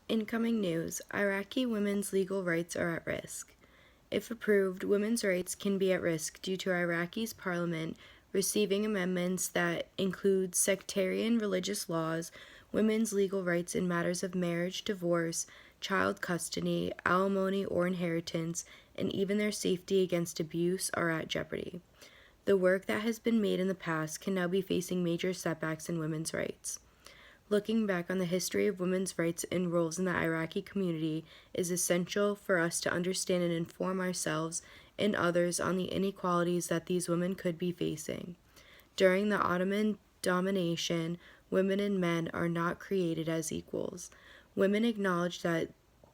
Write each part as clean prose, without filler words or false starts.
Incoming news: Iraqi women's legal rights are at risk. If approved, women's rights can be at risk due to Iraqi's parliament receiving amendments that include sectarian religious laws, women's legal rights in matters of marriage, divorce, child custody, alimony, or inheritance, and even their safety against abuse are at jeopardy. The work that has been made in the past can now be facing major setbacks in women's rights. Looking back on the history of women's rights and roles in the Iraqi community is essential for us to understand and inform ourselves and others on the inequalities that these women could be facing. During the Ottoman domination, women and men are not created as equals. Women acknowledged that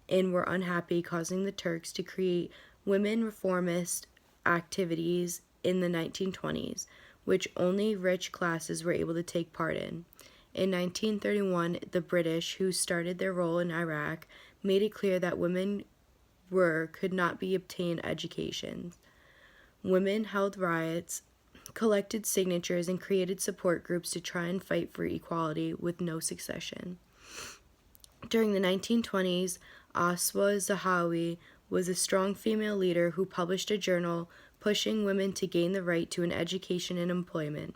and were unhappy, causing the Turks to create women reformist activities in the 1920s, which only rich classes were able to take part in. In 1931, the British, who started their role in Iraq, made it clear that women could not be obtained educations. Women held riots, collected signatures, and created support groups to try and fight for equality with no succession. During the 1920s, Aswa Zahawi was a strong female leader who published a journal pushing women to gain the right to an education and employment.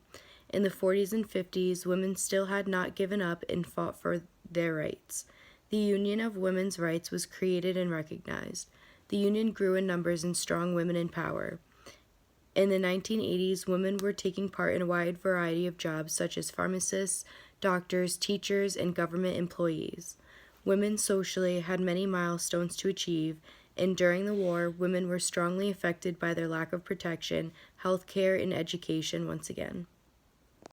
In the 40s and 50s, women still had not given up and fought for their rights. The Union of Women's Rights was created and recognized. The union grew in numbers and strong women in power. In the 1980s, women were taking part in a wide variety of jobs such as pharmacists, doctors, teachers, and government employees. Women socially had many milestones to achieve, and during the war, women were strongly affected by their lack of protection, health care, and education once again.